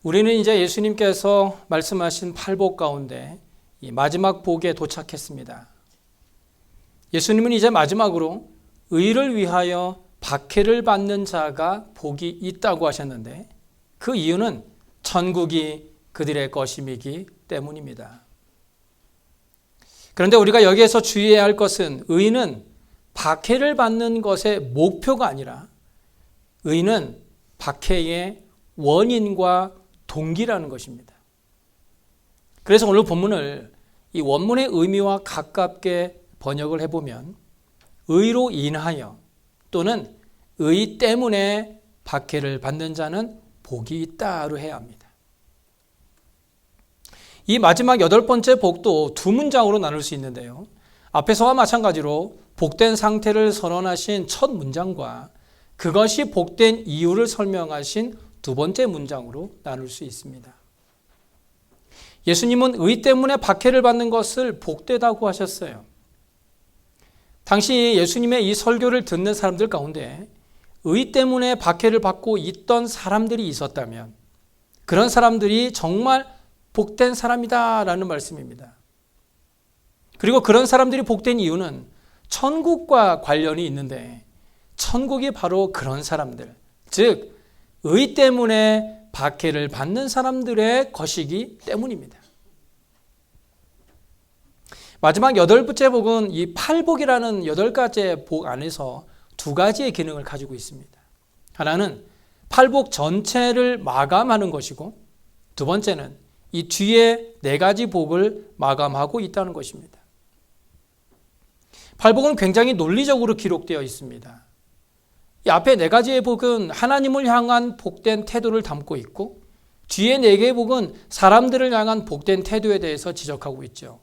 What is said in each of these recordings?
우리는 이제 예수님께서 말씀하신 팔복 가운데 이 마지막 복에 도착했습니다. 예수님은 이제 마지막으로 의를 위하여 박해를 받는 자가 복이 있다고 하셨는데 그 이유는 천국이 그들의 것임이기 때문입니다. 그런데 우리가 여기에서 주의해야 할 것은 의는 박해를 받는 것의 목표가 아니라 의는 박해의 원인과 동기라는 것입니다. 그래서 오늘 본문을 이 원문의 의미와 가깝게 번역을 해보면 의로 인하여 또는 의 때문에 박해를 받는 자는 복이 있다로 해야 합니다. 이 마지막 8번째 복도 두 문장으로 나눌 수 있는데요. 앞에서와 마찬가지로 복된 상태를 선언하신 첫 문장과 그것이 복된 이유를 설명하신 두 번째 문장으로 나눌 수 있습니다. 예수님은 의 때문에 박해를 받는 것을 복되다고 하셨어요. 당시 예수님의 이 설교를 듣는 사람들 가운데 의 때문에 박해를 받고 있던 사람들이 있었다면 그런 사람들이 정말 복된 사람이다라는 말씀입니다. 그리고 그런 사람들이 복된 이유는 천국과 관련이 있는데 천국이 바로 그런 사람들, 즉 의 때문에 박해를 받는 사람들의 것이기 때문입니다. 마지막 8번째 복은 이 팔복이라는 8가지의 복 안에서 두 가지의 기능을 가지고 있습니다. 하나는 팔복 전체를 마감하는 것이고 두 번째는 이 뒤에 4가지 복을 마감하고 있다는 것입니다. 팔복은 굉장히 논리적으로 기록되어 있습니다. 이 앞에 4가지의 복은 하나님을 향한 복된 태도를 담고 있고 뒤에 4개의 복은 사람들을 향한 복된 태도에 대해서 지적하고 있죠.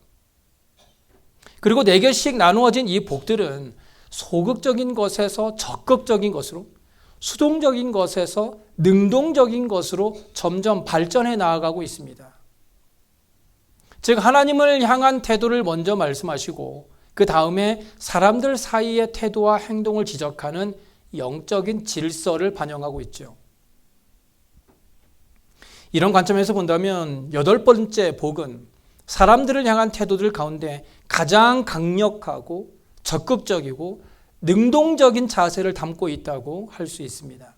그리고 4개씩 나누어진 이 복들은 소극적인 것에서 적극적인 것으로, 수동적인 것에서 능동적인 것으로 점점 발전해 나아가고 있습니다. 즉 하나님을 향한 태도를 먼저 말씀하시고 그 다음에 사람들 사이의 태도와 행동을 지적하는 영적인 질서를 반영하고 있죠. 이런 관점에서 본다면 8번째 복은 사람들을 향한 태도들 가운데 가장 강력하고 적극적이고 능동적인 자세를 담고 있다고 할 수 있습니다.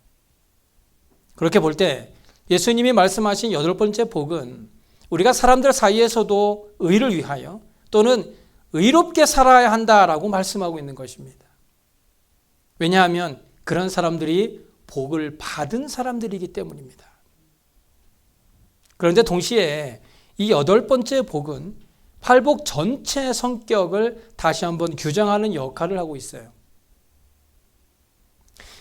그렇게 볼 때 예수님이 말씀하신 8번째 복은 우리가 사람들 사이에서도 의를 위하여 또는 의롭게 살아야 한다라고 말씀하고 있는 것입니다. 왜냐하면 그런 사람들이 복을 받은 사람들이기 때문입니다. 그런데 동시에 이 8번째 복은 팔복 전체의 성격을 다시 한번 규정하는 역할을 하고 있어요.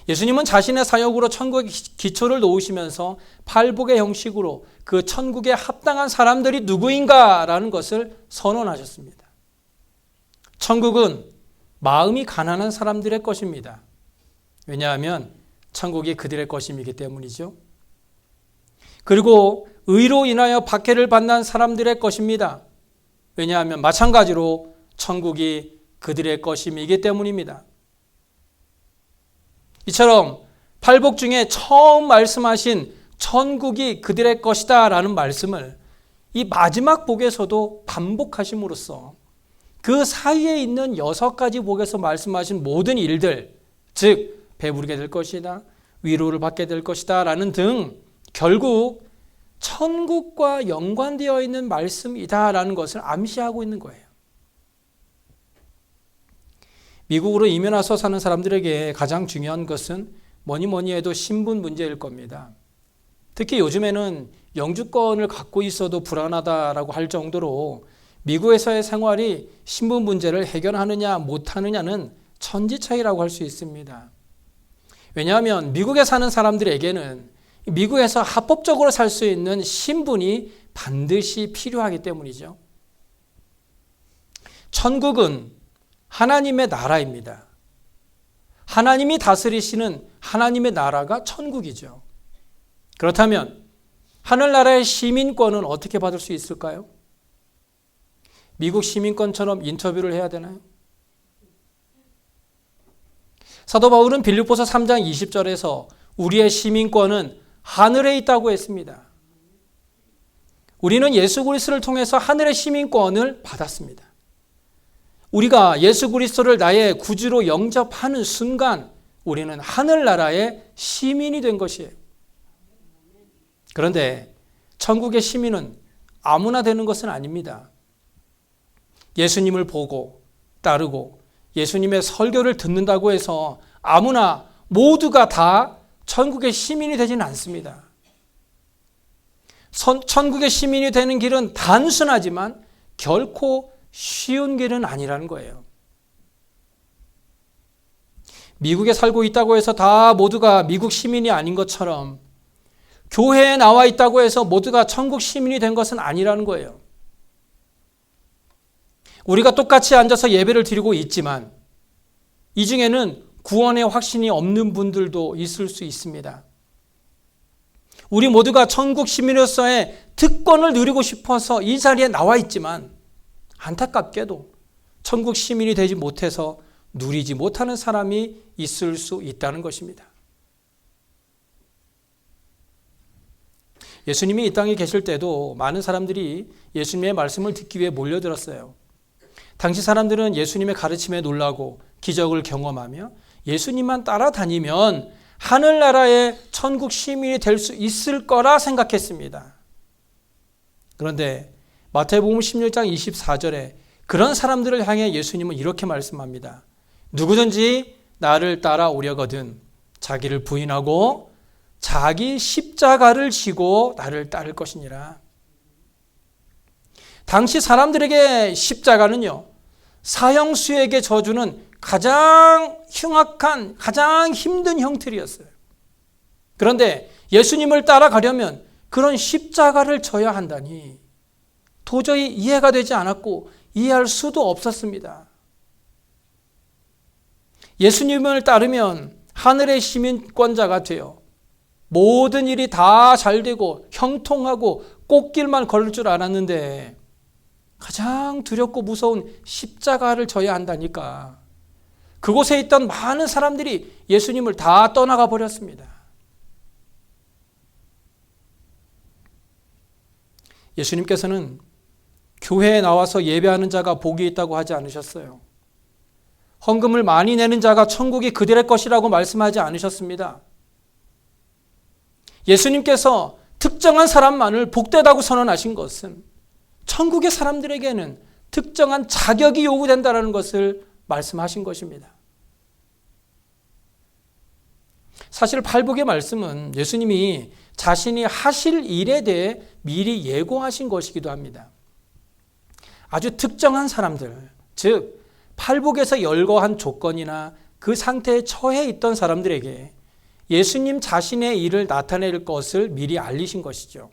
예수님은 자신의 사역으로 천국의 기초를 놓으시면서 팔복의 형식으로 그 천국에 합당한 사람들이 누구인가라는 것을 선언하셨습니다. 천국은 마음이 가난한 사람들의 것입니다. 왜냐하면 천국이 그들의 것임이기 때문이죠. 그리고 의로 인하여 박해를 받는 사람들의 것입니다. 왜냐하면 마찬가지로 천국이 그들의 것임이기 때문입니다. 이처럼 팔복 중에 처음 말씀하신 천국이 그들의 것이다 라는 말씀을 이 마지막 복에서도 반복하심으로써 그 사이에 있는 6가지 복에서 말씀하신 모든 일들, 즉 배부르게 될 것이다, 위로를 받게 될 것이다 라는 등 결국 천국과 연관되어 있는 말씀이다 라는 것을 암시하고 있는 거예요. 미국으로 이민 와서 사는 사람들에게 가장 중요한 것은 뭐니 해도 신분 문제일 겁니다. 특히 요즘에는 영주권을 갖고 있어도 불안하다라고 할 정도로 미국에서의 생활이 신분 문제를 해결하느냐 못하느냐는 천지차이라고 할 수 있습니다. 왜냐하면 미국에 사는 사람들에게는 미국에서 합법적으로 살 수 있는 신분이 반드시 필요하기 때문이죠. 천국은 하나님의 나라입니다. 하나님이 다스리시는 하나님의 나라가 천국이죠. 그렇다면 하늘나라의 시민권은 어떻게 받을 수 있을까요? 미국 시민권처럼 인터뷰를 해야 되나요? 사도 바울은 빌립보서 3장 20절에서 우리의 시민권은 하늘에 있다고 했습니다. 우리는 예수 그리스도를 통해서 하늘의 시민권을 받았습니다. 우리가 예수 그리스도를 나의 구주로 영접하는 순간 우리는 하늘나라의 시민이 된 것이에요. 그런데 천국의 시민은 아무나 되는 것은 아닙니다. 예수님을 보고 따르고 예수님의 설교를 듣는다고 해서 아무나 모두가 다 천국의 시민이 되지는 않습니다. 천국의 시민이 되는 길은 단순하지만 결코 쉬운 길은 아니라는 거예요. 미국에 살고 있다고 해서 다 모두가 미국 시민이 아닌 것처럼 교회에 나와 있다고 해서 모두가 천국 시민이 된 것은 아니라는 거예요. 우리가 똑같이 앉아서 예배를 드리고 있지만 이 중에는 구원의 확신이 없는 분들도 있을 수 있습니다. 우리 모두가 천국 시민으로서의 특권을 누리고 싶어서 이 자리에 나와 있지만 안타깝게도 천국 시민이 되지 못해서 누리지 못하는 사람이 있을 수 있다는 것입니다. 예수님이 이 땅에 계실 때도 많은 사람들이 예수님의 말씀을 듣기 위해 몰려들었어요. 당시 사람들은 예수님의 가르침에 놀라고 기적을 경험하며 예수님만 따라다니면 하늘나라의 천국 시민이 될 수 있을 거라 생각했습니다. 그런데 마태복음 16장 24절에 그런 사람들을 향해 예수님은 이렇게 말씀합니다. 누구든지 나를 따라오려거든 자기를 부인하고 자기 십자가를 지고 나를 따를 것이니라. 당시 사람들에게 십자가는요, 사형수에게 저주는 가장 흉악한, 가장 힘든 형틀이었어요. 그런데 예수님을 따라가려면 그런 십자가를 져야 한다니 도저히 이해가 되지 않았고 이해할 수도 없었습니다. 예수님을 따르면 하늘의 시민권자가 되어 모든 일이 다 잘되고 형통하고 꽃길만 걸을 줄 알았는데 가장 두렵고 무서운 십자가를 져야 한다니까. 그곳에 있던 많은 사람들이 예수님을 다 떠나가 버렸습니다. 예수님께서는 교회에 나와서 예배하는 자가 복이 있다고 하지 않으셨어요. 헌금을 많이 내는 자가 천국이 그들의 것이라고 말씀하지 않으셨습니다. 예수님께서 특정한 사람만을 복되다고 선언하신 것은 천국의 사람들에게는 특정한 자격이 요구된다는 것을 말씀하신 것입니다. 사실 팔복의 말씀은 예수님이 자신이 하실 일에 대해 미리 예고하신 것이기도 합니다. 아주 특정한 사람들, 즉 팔복에서 열거한 조건이나 그 상태에 처해 있던 사람들에게 예수님 자신의 일을 나타낼 것을 미리 알리신 것이죠.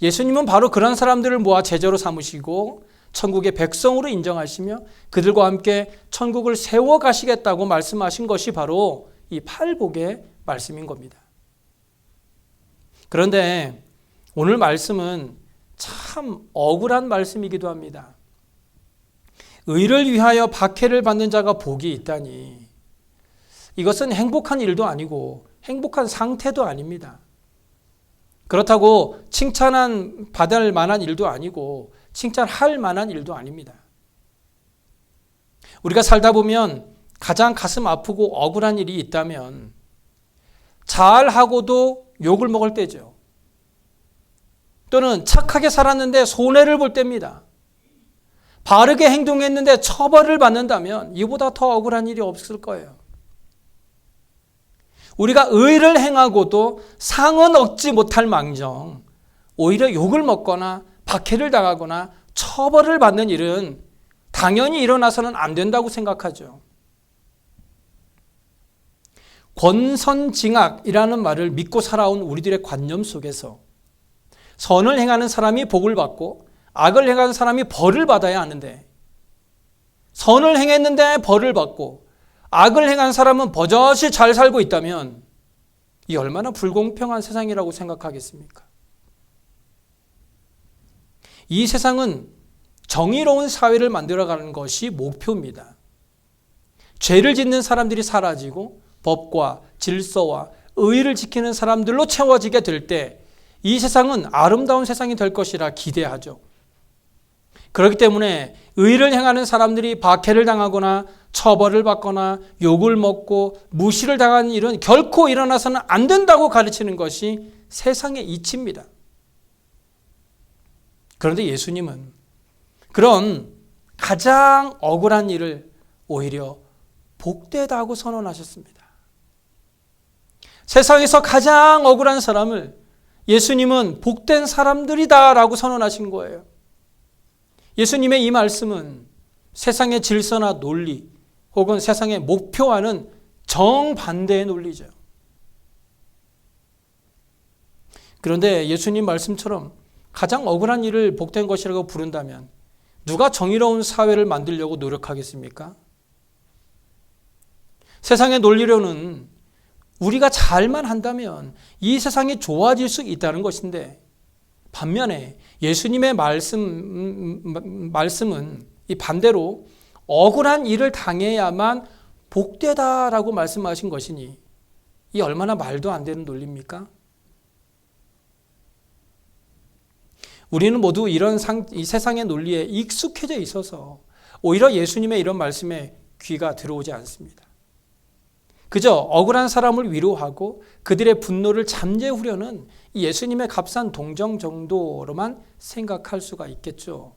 예수님은 바로 그런 사람들을 모아 제자로 삼으시고 천국의 백성으로 인정하시며 그들과 함께 천국을 세워 가시겠다고 말씀하신 것이 바로 이 팔복의 말씀인 겁니다. 그런데 오늘 말씀은 참 억울한 말씀이기도 합니다. 의를 위하여 박해를 받는 자가 복이 있다니, 이것은 행복한 일도 아니고 행복한 상태도 아닙니다. 그렇다고 칭찬한 받을 만한 일도 아니고 칭찬할 만한 일도 아닙니다. 우리가 살다 보면 가장 가슴 아프고 억울한 일이 있다면 잘하고도 욕을 먹을 때죠. 또는 착하게 살았는데 손해를 볼 때입니다. 바르게 행동했는데 처벌을 받는다면 이보다 더 억울한 일이 없을 거예요. 우리가 의를 행하고도 상은 얻지 못할 망정 오히려 욕을 먹거나 박해를 당하거나 처벌을 받는 일은 당연히 일어나서는 안 된다고 생각하죠. 권선징악이라는 말을 믿고 살아온 우리들의 관념 속에서 선을 행하는 사람이 복을 받고 악을 행하는 사람이 벌을 받아야 하는데, 선을 행했는데 벌을 받고 악을 행한 사람은 버젓이 잘 살고 있다면 이 얼마나 불공평한 세상이라고 생각하겠습니까? 이 세상은 정의로운 사회를 만들어가는 것이 목표입니다. 죄를 짓는 사람들이 사라지고 법과 질서와 의를 지키는 사람들로 채워지게 될 때 이 세상은 아름다운 세상이 될 것이라 기대하죠. 그렇기 때문에 의를 행하는 사람들이 박해를 당하거나 처벌을 받거나 욕을 먹고 무시를 당하는 일은 결코 일어나서는 안 된다고 가르치는 것이 세상의 이치입니다. 그런데 예수님은 그런 가장 억울한 일을 오히려 복되다고 선언하셨습니다. 세상에서 가장 억울한 사람을 예수님은 복된 사람들이다라고 선언하신 거예요. 예수님의 이 말씀은 세상의 질서나 논리 혹은 세상의 목표와는 정반대의 논리죠. 그런데 예수님 말씀처럼 가장 억울한 일을 복된 것이라고 부른다면 누가 정의로운 사회를 만들려고 노력하겠습니까? 세상의 논리로는 우리가 잘만 한다면 이 세상이 좋아질 수 있다는 것인데, 반면에 예수님의 말씀은 이 반대로 억울한 일을 당해야만 복되다라고 말씀하신 것이니 이 얼마나 말도 안 되는 논리입니까? 우리는 모두 이 세상의 논리에 익숙해져 있어서 오히려 예수님의 이런 말씀에 귀가 들어오지 않습니다. 그저 억울한 사람을 위로하고 그들의 분노를 잠재우려는 예수님의 값싼 동정 정도로만 생각할 수가 있겠죠.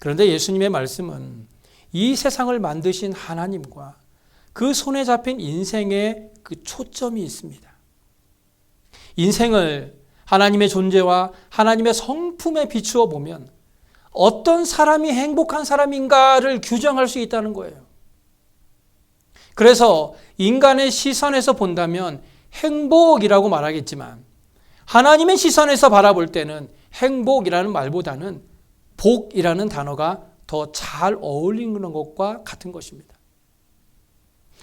그런데 예수님의 말씀은 이 세상을 만드신 하나님과 그 손에 잡힌 인생에 그 초점이 있습니다. 인생을 하나님의 존재와 하나님의 성품에 비추어 보면 어떤 사람이 행복한 사람인가를 규정할 수 있다는 거예요. 그래서 인간의 시선에서 본다면 행복이라고 말하겠지만 하나님의 시선에서 바라볼 때는 행복이라는 말보다는 복이라는 단어가 더 잘 어울리는 것과 같은 것입니다.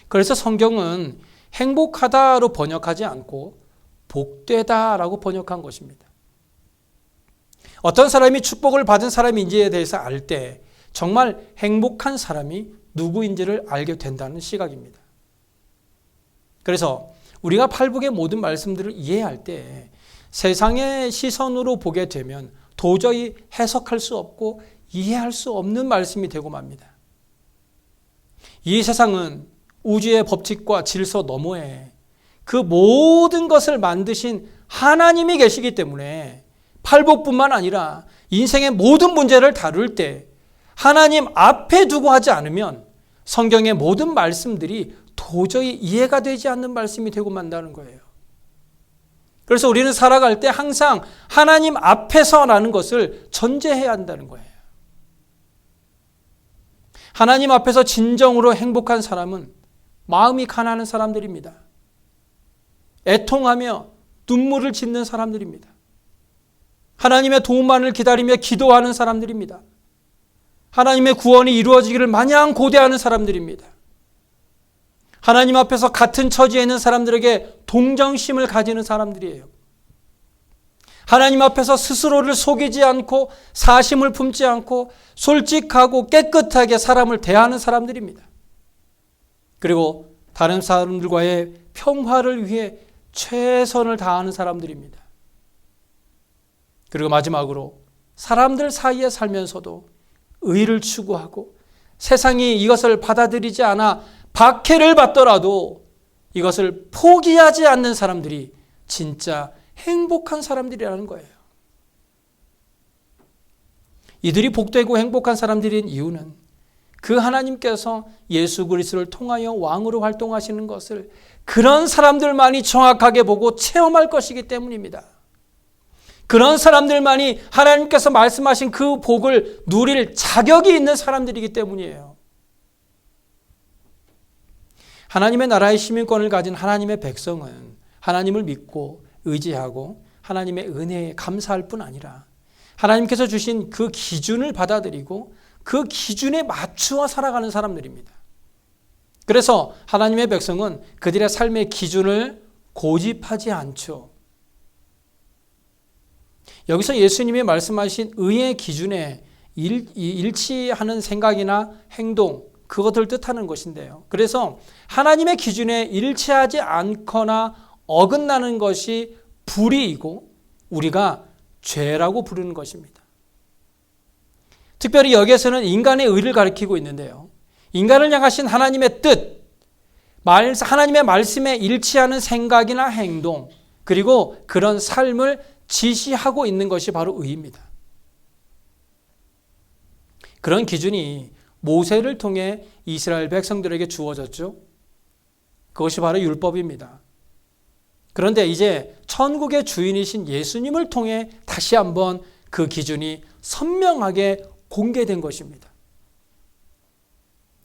그래서 성경은 행복하다로 번역하지 않고 복되다라고 번역한 것입니다. 어떤 사람이 축복을 받은 사람인지에 대해서 알 때 정말 행복한 사람이 누구인지를 알게 된다는 시각입니다. 그래서 우리가 팔복의 모든 말씀들을 이해할 때 세상의 시선으로 보게 되면 도저히 해석할 수 없고 이해할 수 없는 말씀이 되고 맙니다. 이 세상은 우주의 법칙과 질서 너머에 그 모든 것을 만드신 하나님이 계시기 때문에 팔복뿐만 아니라 인생의 모든 문제를 다룰 때 하나님 앞에 두고 하지 않으면 성경의 모든 말씀들이 도저히 이해가 되지 않는 말씀이 되고 만다는 거예요. 그래서 우리는 살아갈 때 항상 하나님 앞에서라는 것을 전제해야 한다는 거예요. 하나님 앞에서 진정으로 행복한 사람은 마음이 가난한 사람들입니다. 애통하며 눈물을 짓는 사람들입니다. 하나님의 도움만을 기다리며 기도하는 사람들입니다. 하나님의 구원이 이루어지기를 마냥 고대하는 사람들입니다. 하나님 앞에서 같은 처지에 있는 사람들에게 동정심을 가지는 사람들이에요. 하나님 앞에서 스스로를 속이지 않고 사심을 품지 않고 솔직하고 깨끗하게 사람을 대하는 사람들입니다. 그리고 다른 사람들과의 평화를 위해 최선을 다하는 사람들입니다. 그리고 마지막으로 사람들 사이에 살면서도 의를 추구하고 세상이 이것을 받아들이지 않아 박해를 받더라도 이것을 포기하지 않는 사람들이 진짜 행복한 사람들이라는 거예요. 이들이 복되고 행복한 사람들인 이유는 그 하나님께서 예수 그리스도를 통하여 왕으로 활동하시는 것을 그런 사람들만이 정확하게 보고 체험할 것이기 때문입니다. 그런 사람들만이 하나님께서 말씀하신 그 복을 누릴 자격이 있는 사람들이기 때문이에요. 하나님의 나라의 시민권을 가진 하나님의 백성은 하나님을 믿고 의지하고 하나님의 은혜에 감사할 뿐 아니라 하나님께서 주신 그 기준을 받아들이고 그 기준에 맞추어 살아가는 사람들입니다. 그래서 하나님의 백성은 그들의 삶의 기준을 고집하지 않죠. 여기서 예수님이 말씀하신 의의 기준에 일치하는 생각이나 행동, 그것을 뜻하는 것인데요. 그래서 하나님의 기준에 일치하지 않거나 어긋나는 것이 불의이고 우리가 죄라고 부르는 것입니다. 특별히 여기에서는 인간의 의를 가리키고 있는데요. 인간을 향하신 하나님의 뜻, 하나님의 말씀에 일치하는 생각이나 행동, 그리고 그런 삶을 지시하고 있는 것이 바로 의입니다. 그런 기준이 모세를 통해 이스라엘 백성들에게 주어졌죠. 그것이 바로 율법입니다. 그런데 이제 천국의 주인이신 예수님을 통해 다시 한번 그 기준이 선명하게 공개된 것입니다.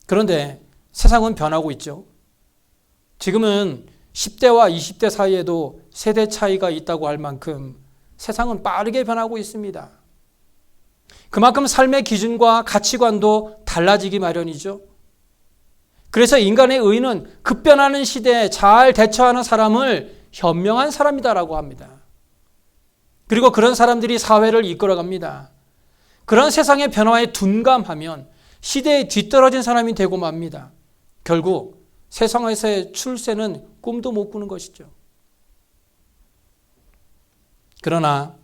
그런데 세상은 변하고 있죠. 지금은 10대와 20대 사이에도 세대 차이가 있다고 할 만큼 세상은 빠르게 변하고 있습니다. 그만큼 삶의 기준과 가치관도 달라지기 마련이죠. 그래서 인간의 의는 급변하는 시대에 잘 대처하는 사람을 현명한 사람이다라고 합니다. 그리고 그런 사람들이 사회를 이끌어갑니다. 그런 세상의 변화에 둔감하면 시대에 뒤떨어진 사람이 되고 맙니다. 결국 세상에서의 출세는 꿈도 못 꾸는 것이죠. 그러나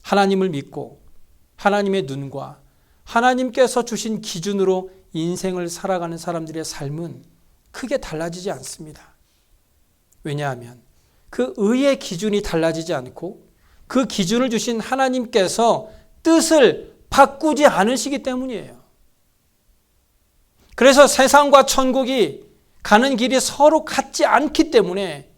하나님을 믿고 하나님의 눈과 하나님께서 주신 기준으로 인생을 살아가는 사람들의 삶은 크게 달라지지 않습니다. 왜냐하면 그 의의 기준이 달라지지 않고 그 기준을 주신 하나님께서 뜻을 바꾸지 않으시기 때문이에요. 그래서 세상과 천국이 가는 길이 서로 같지 않기 때문에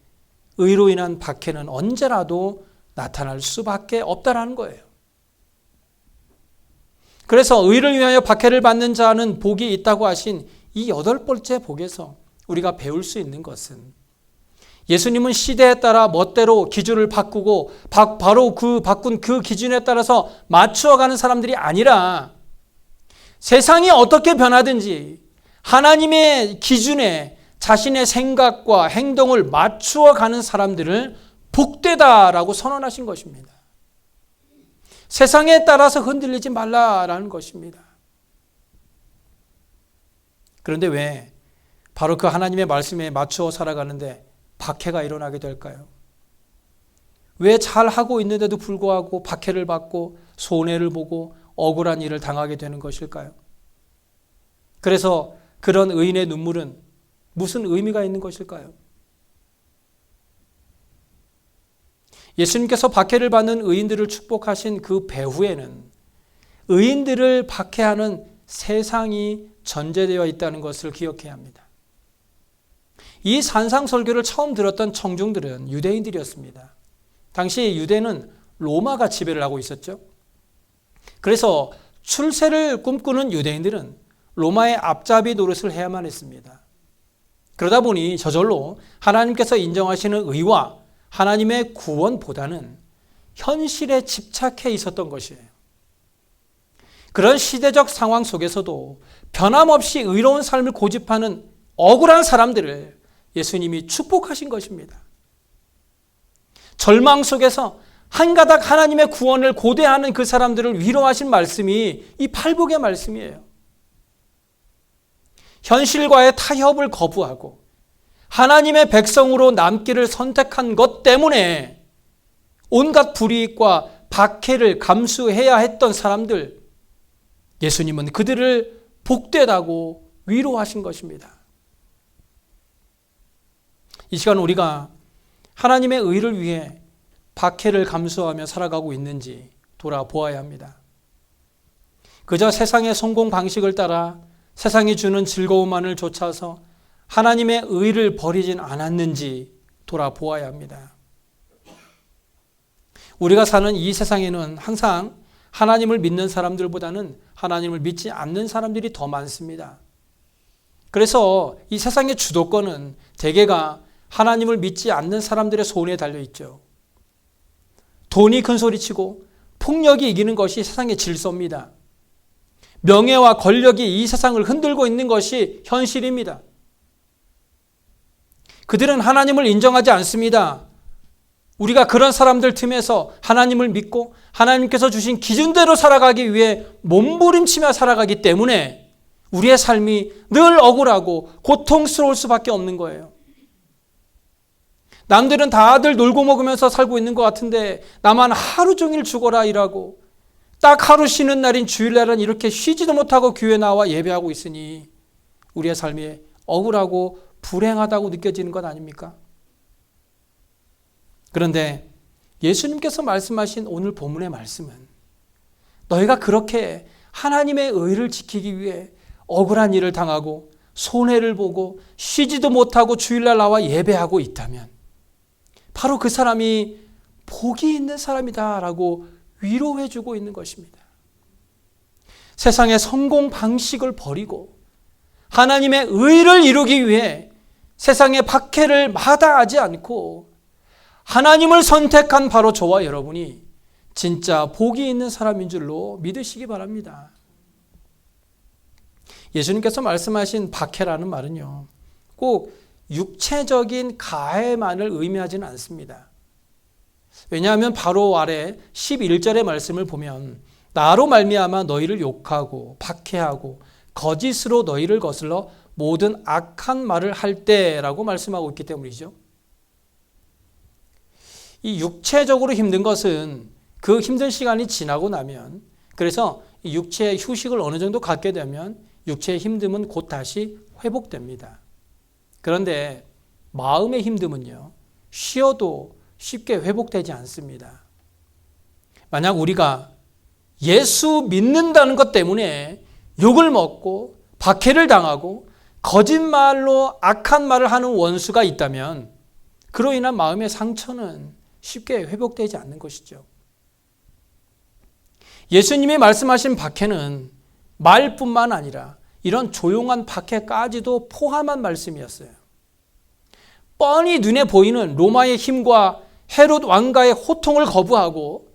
의로 인한 박해는 언제라도 나타날 수밖에 없다라는 거예요. 그래서 의를 위하여 박해를 받는 자는 복이 있다고 하신 이 8번째 복에서 우리가 배울 수 있는 것은 예수님은 시대에 따라 멋대로 기준을 바꾸고 바로 그 바꾼 그 기준에 따라서 맞추어가는 사람들이 아니라 세상이 어떻게 변하든지 하나님의 기준에 자신의 생각과 행동을 맞추어가는 사람들을 복되다라고 선언하신 것입니다. 세상에 따라서 흔들리지 말라라는 것입니다. 그런데 왜 바로 그 하나님의 말씀에 맞추어 살아가는데 박해가 일어나게 될까요? 왜 잘하고 있는데도 불구하고 박해를 받고 손해를 보고 억울한 일을 당하게 되는 것일까요? 그래서 그런 의인의 눈물은 무슨 의미가 있는 것일까요? 예수님께서 박해를 받는 의인들을 축복하신 그 배후에는 의인들을 박해하는 세상이 전제되어 있다는 것을 기억해야 합니다. 이 산상설교를 처음 들었던 청중들은 유대인들이었습니다. 당시 유대는 로마가 지배를 하고 있었죠. 그래서 출세를 꿈꾸는 유대인들은 로마의 앞잡이 노릇을 해야만 했습니다. 그러다 보니 저절로 하나님께서 인정하시는 의와 하나님의 구원보다는 현실에 집착해 있었던 것이에요. 그런 시대적 상황 속에서도 변함없이 의로운 삶을 고집하는 억울한 사람들을 예수님이 축복하신 것입니다. 절망 속에서 한 가닥 하나님의 구원을 고대하는 그 사람들을 위로하신 말씀이 이 팔복의 말씀이에요. 현실과의 타협을 거부하고 하나님의 백성으로 남기를 선택한 것 때문에 온갖 불이익과 박해를 감수해야 했던 사람들, 예수님은 그들을 복되다고 위로하신 것입니다. 이 시간 우리가 하나님의 의를 위해 박해를 감수하며 살아가고 있는지 돌아보아야 합니다. 그저 세상의 성공 방식을 따라 세상이 주는 즐거움만을 좇아서 하나님의 의를 버리진 않았는지 돌아보아야 합니다. 우리가 사는 이 세상에는 항상 하나님을 믿는 사람들보다는 하나님을 믿지 않는 사람들이 더 많습니다. 그래서 이 세상의 주도권은 대개가 하나님을 믿지 않는 사람들의 손에 달려있죠. 돈이 큰소리치고 폭력이 이기는 것이 세상의 질서입니다. 명예와 권력이 이 세상을 흔들고 있는 것이 현실입니다. 그들은 하나님을 인정하지 않습니다. 우리가 그런 사람들 틈에서 하나님을 믿고 하나님께서 주신 기준대로 살아가기 위해 몸부림치며 살아가기 때문에 우리의 삶이 늘 억울하고 고통스러울 수밖에 없는 거예요. 남들은 다들 놀고 먹으면서 살고 있는 것 같은데 나만 하루 종일 죽어라 일하고 딱 하루 쉬는 날인 주일날은 이렇게 쉬지도 못하고 교회 나와 예배하고 있으니 우리의 삶이 억울하고 불행하다고 느껴지는 것 아닙니까? 그런데 예수님께서 말씀하신 오늘 본문의 말씀은 너희가 그렇게 하나님의 의를 지키기 위해 억울한 일을 당하고 손해를 보고 쉬지도 못하고 주일날 나와 예배하고 있다면 바로 그 사람이 복이 있는 사람이다라고 위로해주고 있는 것입니다. 세상의 성공 방식을 버리고 하나님의 의를 이루기 위해 세상의 박해를 마다하지 않고 하나님을 선택한 바로 저와 여러분이 진짜 복이 있는 사람인 줄로 믿으시기 바랍니다. 예수님께서 말씀하신 박해라는 말은요, 꼭 육체적인 가해만을 의미하지는 않습니다. 왜냐하면 바로 아래 11절의 말씀을 보면 나로 말미암아 너희를 욕하고 박해하고 거짓으로 너희를 거슬러 모든 악한 말을 할 때라고 말씀하고 있기 때문이죠. 이 육체적으로 힘든 것은 그 힘든 시간이 지나고 나면, 그래서 이 육체의 휴식을 어느 정도 갖게 되면 육체의 힘듦은 곧 다시 회복됩니다. 그런데 마음의 힘듦은요, 쉬어도 쉽게 회복되지 않습니다. 만약 우리가 예수 믿는다는 것 때문에 욕을 먹고 박해를 당하고 거짓말로 악한 말을 하는 원수가 있다면 그로 인한 마음의 상처는 쉽게 회복되지 않는 것이죠. 예수님이 말씀하신 박해는 말뿐만 아니라 이런 조용한 박해까지도 포함한 말씀이었어요. 뻔히 눈에 보이는 로마의 힘과 헤롯 왕가의 호통을 거부하고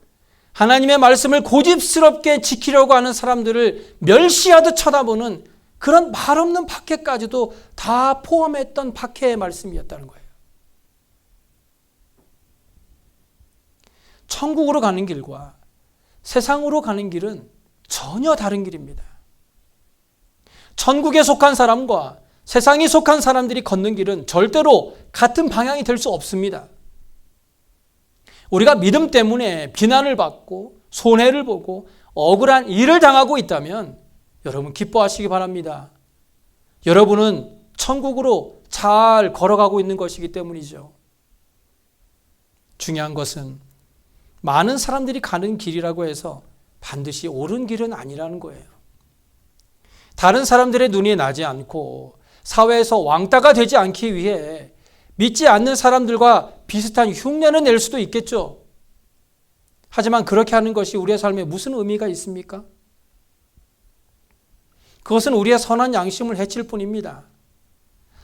하나님의 말씀을 고집스럽게 지키려고 하는 사람들을 멸시하듯 쳐다보는 그런 말없는 박해까지도 다 포함했던 박해의 말씀이었다는 거예요. 천국으로 가는 길과 세상으로 가는 길은 전혀 다른 길입니다. 천국에 속한 사람과 세상에 속한 사람들이 걷는 길은 절대로 같은 방향이 될 수 없습니다. 우리가 믿음 때문에 비난을 받고 손해를 보고 억울한 일을 당하고 있다면 여러분 기뻐하시기 바랍니다. 여러분은 천국으로 잘 걸어가고 있는 것이기 때문이죠. 중요한 것은 많은 사람들이 가는 길이라고 해서 반드시 옳은 길은 아니라는 거예요. 다른 사람들의 눈이 나지 않고 사회에서 왕따가 되지 않기 위해 믿지 않는 사람들과 비슷한 흉내는 낼 수도 있겠죠. 하지만 그렇게 하는 것이 우리의 삶에 무슨 의미가 있습니까? 그것은 우리의 선한 양심을 해칠 뿐입니다.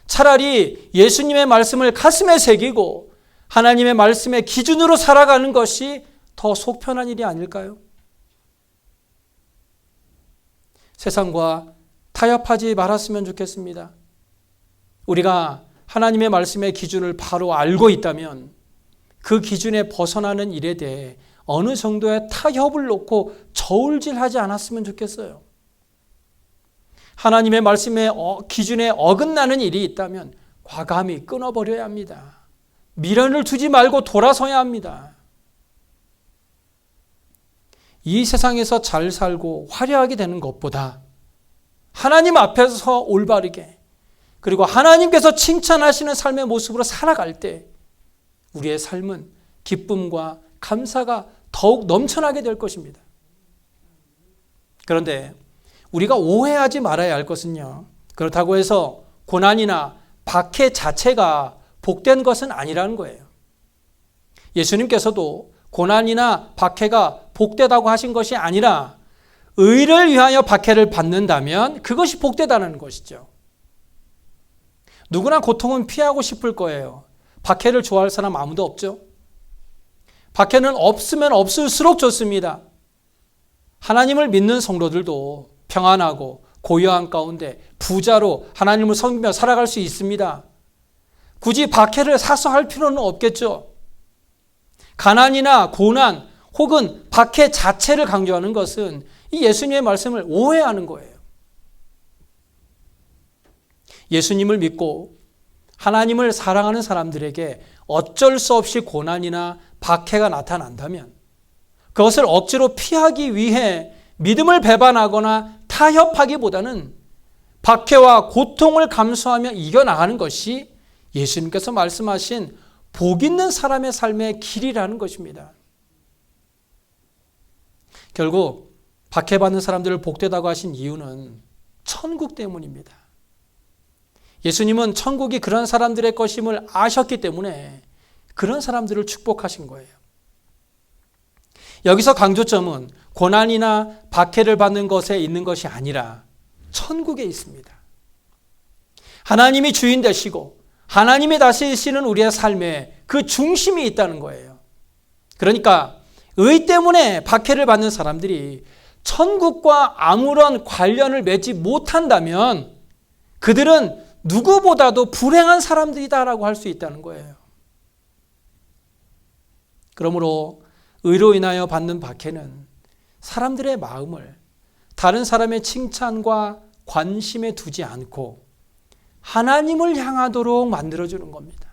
차라리 예수님의 말씀을 가슴에 새기고 하나님의 말씀의 기준으로 살아가는 것이 더 속편한 일이 아닐까요? 세상과 타협하지 말았으면 좋겠습니다. 우리가 하나님의 말씀의 기준을 바로 알고 있다면 그 기준에 벗어나는 일에 대해 어느 정도의 타협을 놓고 저울질하지 않았으면 좋겠어요. 하나님의 말씀의 기준에 어긋나는 일이 있다면 과감히 끊어버려야 합니다. 미련을 두지 말고 돌아서야 합니다. 이 세상에서 잘 살고 화려하게 되는 것보다 하나님 앞에서 올바르게 그리고 하나님께서 칭찬하시는 삶의 모습으로 살아갈 때 우리의 삶은 기쁨과 감사가 더욱 넘쳐나게 될 것입니다. 그런데 우리가 오해하지 말아야 할 것은요, 그렇다고 해서 고난이나 박해 자체가 복된 것은 아니라는 거예요. 예수님께서도 고난이나 박해가 복되다고 하신 것이 아니라 의를 위하여 박해를 받는다면 그것이 복되다는 것이죠. 누구나 고통은 피하고 싶을 거예요. 박해를 좋아할 사람 아무도 없죠. 박해는 없으면 없을수록 좋습니다. 하나님을 믿는 성도들도 평안하고 고요한 가운데 부자로 하나님을 섬기며 살아갈 수 있습니다. 굳이 박해를 사서 할 필요는 없겠죠. 가난이나 고난 혹은 박해 자체를 강조하는 것은 이 예수님의 말씀을 오해하는 거예요. 예수님을 믿고 하나님을 사랑하는 사람들에게 어쩔 수 없이 고난이나 박해가 나타난다면 그것을 억지로 피하기 위해 믿음을 배반하거나 타협하기보다는 박해와 고통을 감수하며 이겨나가는 것이 예수님께서 말씀하신 복 있는 사람의 삶의 길이라는 것입니다. 결국 박해받는 사람들을 복되다고 하신 이유는 천국 때문입니다. 예수님은 천국이 그런 사람들의 것임을 아셨기 때문에 그런 사람들을 축복하신 거예요. 여기서 강조점은 고난이나 박해를 받는 것에 있는 것이 아니라 천국에 있습니다. 하나님이 주인 되시고 하나님이 다스리시는 우리의 삶에 그 중심이 있다는 거예요. 그러니까 의 때문에 박해를 받는 사람들이 천국과 아무런 관련을 맺지 못한다면 그들은 누구보다도 불행한 사람들이다라고 할 수 있다는 거예요. 그러므로 의로 인하여 받는 박해는 사람들의 마음을 다른 사람의 칭찬과 관심에 두지 않고 하나님을 향하도록 만들어주는 겁니다.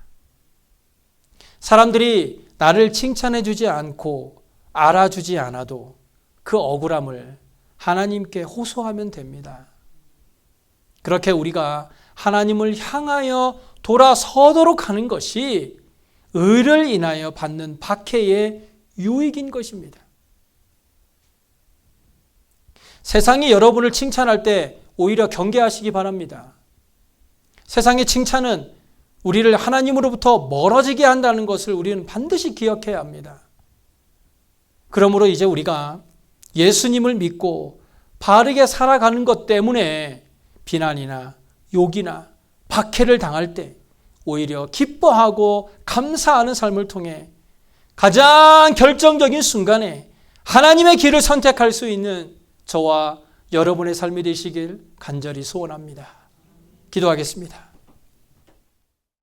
사람들이 나를 칭찬해 주지 않고 알아주지 않아도 그 억울함을 하나님께 호소하면 됩니다. 그렇게 우리가 하나님을 향하여 돌아서도록 하는 것이 의를 인하여 받는 박해의 유익인 것입니다. 세상이 여러분을 칭찬할 때 오히려 경계하시기 바랍니다. 세상의 칭찬은 우리를 하나님으로부터 멀어지게 한다는 것을 우리는 반드시 기억해야 합니다. 그러므로 이제 우리가 예수님을 믿고 바르게 살아가는 것 때문에 비난이나 욕이나 박해를 당할 때 오히려 기뻐하고 감사하는 삶을 통해 가장 결정적인 순간에 하나님의 길을 선택할 수 있는 저와 여러분의 삶이 되시길 간절히 소원합니다. 기도하겠습니다.